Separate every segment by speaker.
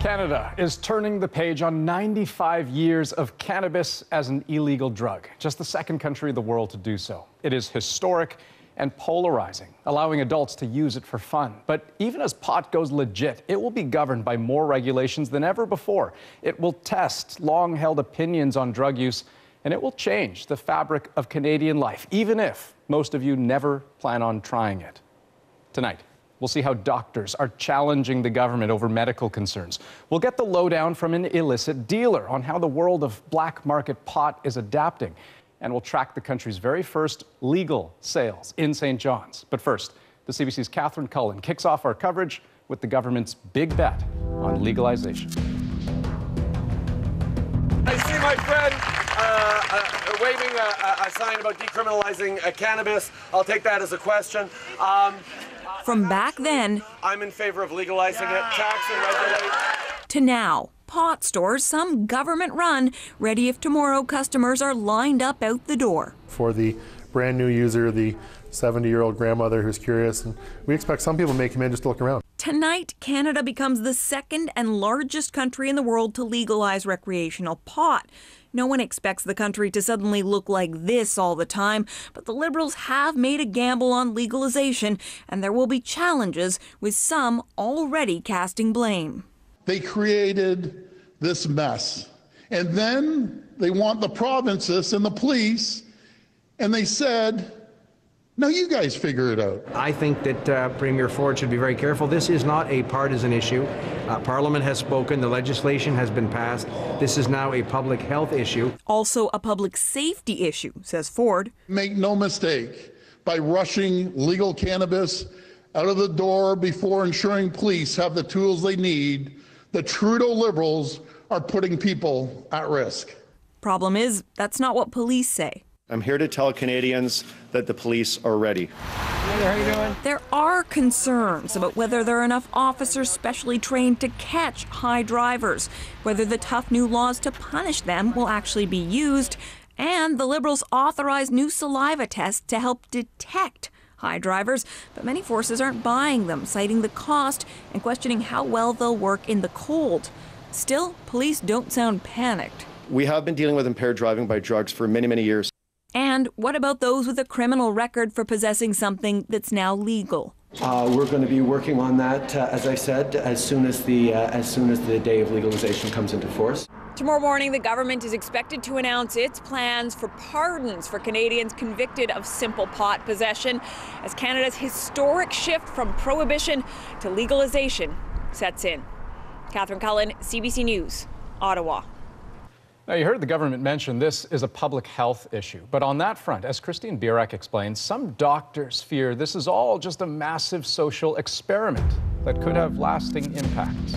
Speaker 1: Canada is turning the page on 95 years of cannabis as an illegal drug, just the second country in the world to do so. It is historic and polarizing, allowing adults to use it for fun. But even as pot goes legit, it will be governed by more regulations than ever before. It will test long-held opinions on drug use, and it will change the fabric of Canadian life, even if most of you never plan on trying it. Tonight, we'll see how doctors are challenging the government over medical concerns. We'll get the lowdown from an illicit dealer on how the world of black market pot is adapting. And we'll track the country's very first legal sales in St. John's. But first, the CBC's Catherine Cullen kicks off our coverage with the government's big bet on legalization.
Speaker 2: I see my friend waving a sign about decriminalizing cannabis. I'll take that as a question.
Speaker 3: From back then,
Speaker 2: I'm in favor of legalizing it, tax and regulate.
Speaker 3: To now, pot stores, some government-run, ready if tomorrow customers are lined up out the door.
Speaker 4: For the brand new user, the 70-year-old grandmother who's curious, and we expect some people may come in just to look around.
Speaker 3: Tonight, Canada becomes the second and largest country in the world to legalize recreational pot. No one expects the country to suddenly look like this all the time, but the Liberals have made a gamble on legalization, and there will be challenges, with some already casting blame.
Speaker 5: They created this mess, and then they want the provinces and the police, and they said, no, you guys figure it out.
Speaker 6: I think that Premier Ford should be very careful. This is not a partisan issue. Parliament has spoken. The legislation has been passed. This is now a public health issue.
Speaker 3: Also a public safety issue, says Ford.
Speaker 5: Make no mistake, by rushing legal cannabis out of the door before ensuring police have the tools they need, the Trudeau Liberals are putting people at risk.
Speaker 3: Problem is, that's not what police say.
Speaker 7: I'm here to tell Canadians that the police are ready.
Speaker 6: Hey there, how you doing?
Speaker 3: There are concerns about whether there are enough officers specially trained to catch high drivers, whether the tough new laws to punish them will actually be used, and the Liberals authorized new saliva tests to help detect high drivers, but many forces aren't buying them, citing the cost and questioning how well they'll work in the cold. Still, police don't sound panicked.
Speaker 7: We have been dealing with impaired driving by drugs for many, many years.
Speaker 3: And what about those with a criminal record for possessing something that's now legal?
Speaker 8: We're going to be working on that, as I said, as soon as the day of legalization comes into force.
Speaker 3: Tomorrow morning, the government is expected to announce its plans for pardons for Canadians convicted of simple pot possession, as Canada's historic shift from prohibition to legalization sets in. Catherine Cullen, CBC News, Ottawa.
Speaker 1: Now, you heard the government mention this is a public health issue. But on that front, as Christine Bierek explains, some doctors fear this is all just a massive social experiment that could have lasting impacts.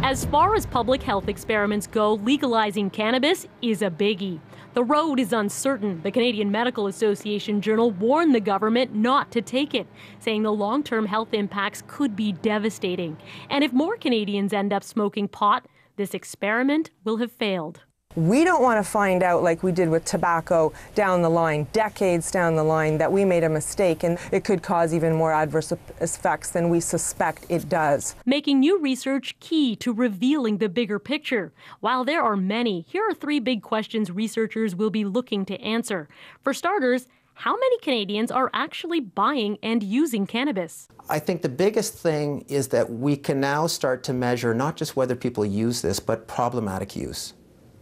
Speaker 9: As far as public health experiments go, legalizing cannabis is a biggie. The road is uncertain. The Canadian Medical Association Journal warned the government not to take it, saying the long-term health impacts could be devastating. And if more Canadians end up smoking pot, this experiment will have failed.
Speaker 10: We don't want to find out, like we did with tobacco down the line, decades down the line, that we made a mistake and it could cause even more adverse effects than we suspect it does.
Speaker 9: Making new research key to revealing the bigger picture. While there are many, here are three big questions researchers will be looking to answer. For starters, how many Canadians are actually buying and using cannabis?
Speaker 11: I think the biggest thing is that we can now start to measure not just whether people use this, but problematic use.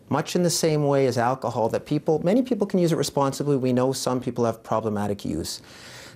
Speaker 11: Much in the same way as alcohol, that many people can use it responsibly. We know some people have problematic use.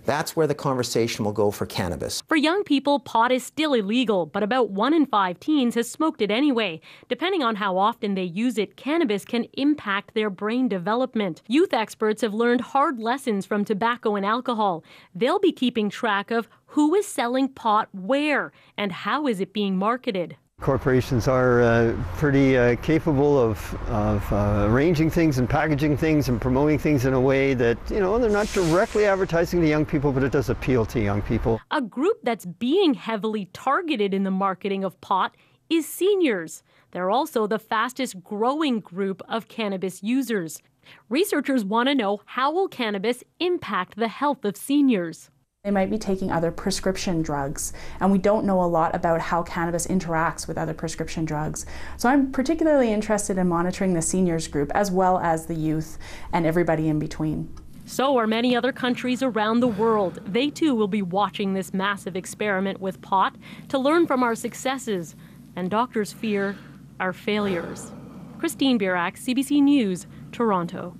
Speaker 11: That's where the conversation will go for cannabis.
Speaker 9: For young people, pot is still illegal, but about 1 in 5 teens has smoked it anyway. Depending on how often they use it, cannabis can impact their brain development. Youth experts have learned hard lessons from tobacco and alcohol. They'll be keeping track of who is selling pot where and how is it being marketed.
Speaker 12: Corporations are pretty capable of arranging things and packaging things and promoting things in a way that, they're not directly advertising to young people, but it does appeal to young people.
Speaker 9: A group that's being heavily targeted in the marketing of pot is seniors. They're also the fastest growing group of cannabis users. Researchers want to know, how will cannabis impact the health of seniors?
Speaker 13: They might be taking other prescription drugs, and we don't know a lot about how cannabis interacts with other prescription drugs. So I'm particularly interested in monitoring the seniors group as well as the youth and everybody in between.
Speaker 9: So are many other countries around the world. They too will be watching this massive experiment with pot to learn from our successes, and doctors fear our failures. Christine Birak, CBC News, Toronto.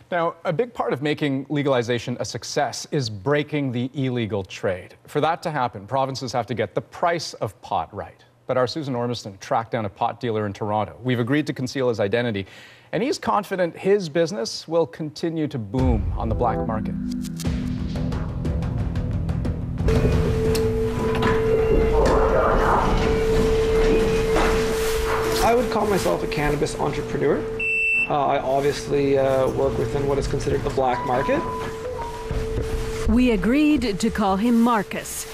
Speaker 1: Now, a big part of making legalization a success is breaking the illegal trade. For that to happen, provinces have to get the price of pot right. But our Susan Ormiston tracked down a pot dealer in Toronto. We've agreed to conceal his identity, and he's confident his business will continue to boom on the black market.
Speaker 14: I would call myself a cannabis entrepreneur. I obviously work within what is considered the black market.
Speaker 15: We agreed to call him Marcus.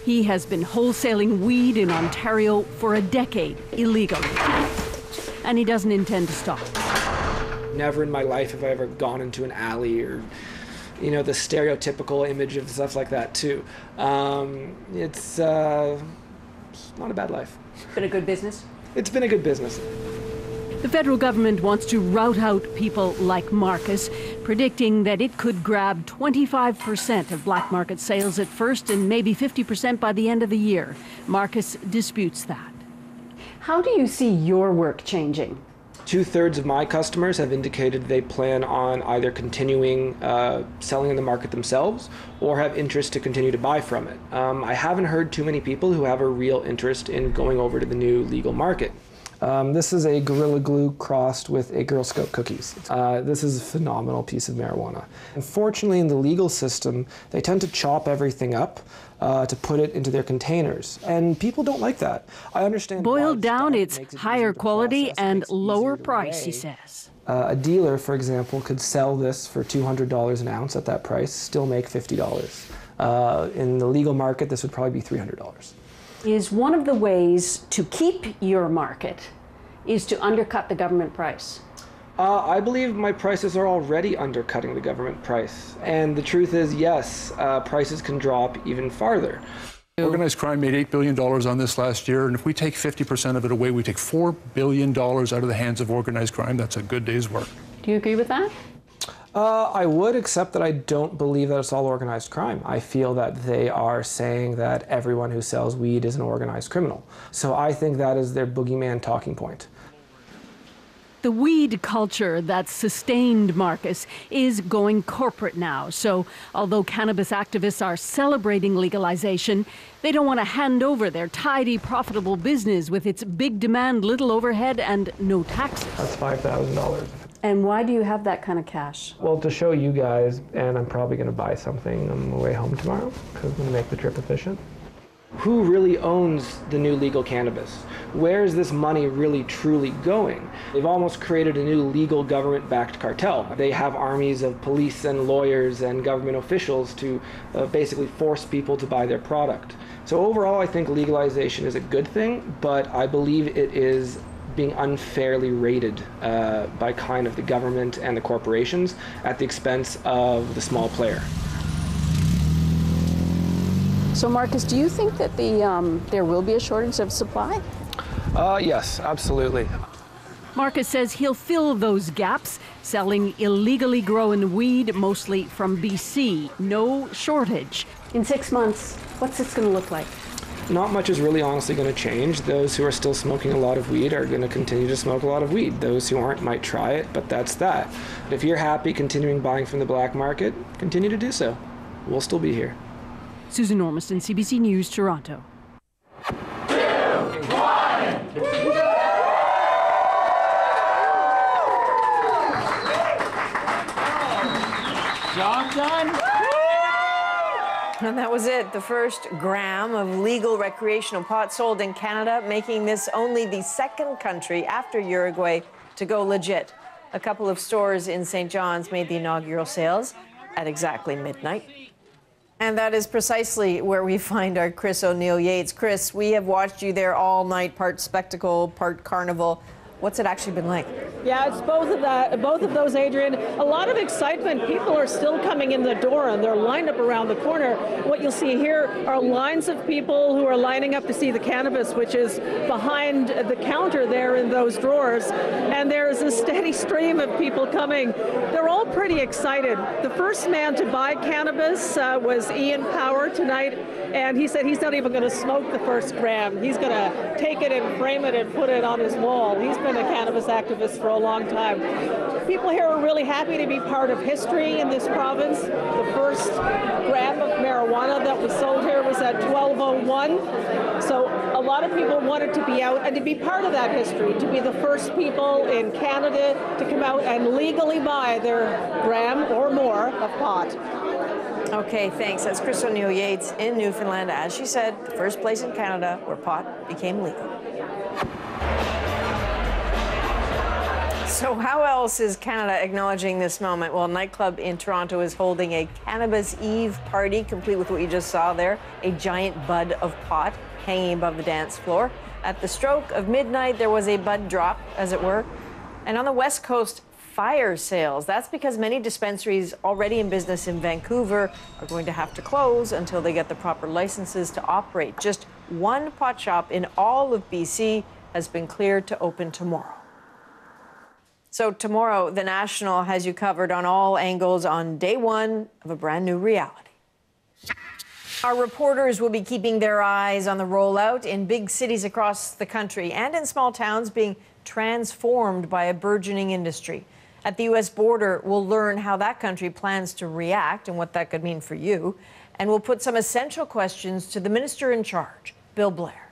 Speaker 15: He has been wholesaling weed in Ontario for a decade, illegally. And he doesn't intend to stop.
Speaker 14: Never in my life have I ever gone into an alley or, you know, the stereotypical image of stuff like that too. It's not a bad life.
Speaker 15: Been a good business?
Speaker 14: It's been a good business.
Speaker 15: The federal government wants to rout out people like Marcus, predicting that it could grab 25% of black market sales at first and maybe 50% by the end of the year. Marcus disputes that.
Speaker 16: How do you see your work changing?
Speaker 14: 2/3 of my customers have indicated they plan on either continuing selling in the market themselves or have interest to continue to buy from it. I haven't heard too many people who have a real interest in going over to the new legal market. This is a Gorilla Glue crossed with a Girl Scout cookies. This is a phenomenal piece of marijuana. Unfortunately, in the legal system, they tend to chop everything up to put it into their containers, and people don't like that. I understand.
Speaker 15: Boiled down, it's higher quality and lower price, he says.
Speaker 14: A dealer, for example, could sell this for $200 an ounce at that price, still make $50. In the legal market, this would probably be $300.
Speaker 16: Is one of the ways to keep your market is to undercut the government price?
Speaker 14: I believe my prices are already undercutting the government price. And the truth is, yes, prices can drop even farther.
Speaker 17: Organized crime made $8 billion on this last year, and if we take 50% of it away, we take $4 billion out of the hands of organized crime. That's a good day's work.
Speaker 16: Do you agree with that?
Speaker 14: I would, except that I don't believe that it's all organized crime. I feel that they are saying that everyone who sells weed is an organized criminal. So I think that is their boogeyman talking point.
Speaker 15: The weed culture that sustained Marcus is going corporate now. So although cannabis activists are celebrating legalization, they don't want to hand over their tidy, profitable business with its big demand, little overhead, and no taxes.
Speaker 14: That's $5,000.
Speaker 16: And why do you have that kind of cash?
Speaker 14: Well, to show you guys, and I'm probably going to buy something on my way home tomorrow, because I'm going to make the trip efficient. Who really owns the new legal cannabis? Where is this money really truly going? They've almost created a new legal government-backed cartel. They have armies of police and lawyers and government officials to basically force people to buy their product. So overall, I think legalization is a good thing, but I believe it is being unfairly rated by kind of the government and the corporations at the expense of the small player.
Speaker 16: So Marcus, do you think that there will be a shortage of supply?
Speaker 14: Yes, absolutely.
Speaker 15: Marcus says he'll fill those gaps, selling illegally grown weed, mostly from BC. No shortage.
Speaker 16: In 6 months, what's this going to look like?
Speaker 14: Not much is really honestly going to change. Those who are still smoking a lot of weed are going to continue to smoke a lot of weed. Those who aren't might try it, but that's that. If you're happy continuing buying from the black market, continue to do so. We'll still be here.
Speaker 15: Susan Ormiston, CBC News, Toronto.
Speaker 18: 2, 1.
Speaker 10: Job done. And that was it. The first gram of legal recreational pot sold in Canada, making this only the second country after Uruguay to go legit. A couple of stores in St. John's made the inaugural sales at exactly midnight. And that is precisely where we find our Chris O'Neill Yates. Chris, we have watched you there all night, part spectacle, part carnival. What's it actually been like?
Speaker 19: Yeah, it's both of those, Adrian. A lot of excitement. People are still coming in the door and they're lined up around the corner. What you'll see here are lines of people who are lining up to see the cannabis, which is behind the counter there in those drawers. And there's a steady stream of people coming. They're all pretty excited. The first man to buy cannabis was Ian Power tonight, and he said he's not even going to smoke the first gram. He's going to take it and frame it and put it on his wall. He's been a cannabis activist for a long time. People here are really happy to be part of history in this province. The first gram of marijuana that was sold here was at 12:01. So a lot of people wanted to be out and to be part of that history, to be the first people in Canada to come out and legally buy their gram or more of pot.
Speaker 10: Okay, thanks. That's Chris O'Neill Yates in Newfoundland. As she said, the first place in Canada where pot became legal. So how else is Canada acknowledging this moment? Well, a nightclub in Toronto is holding a Cannabis Eve party, complete with what you just saw there, a giant bud of pot hanging above the dance floor. At the stroke of midnight, there was a bud drop, as it were. And on the West Coast, fire sales. That's because many dispensaries already in business in Vancouver are going to have to close until they get the proper licenses to operate. Just one pot shop in all of BC has been cleared to open tomorrow. So tomorrow, The National has you covered on all angles on day one of a brand new reality. Our reporters will be keeping their eyes on the rollout in big cities across the country and in small towns being transformed by a burgeoning industry. At the U.S. border, we'll learn how that country plans to react and what that could mean for you. And we'll put some essential questions to the minister in charge, Bill Blair.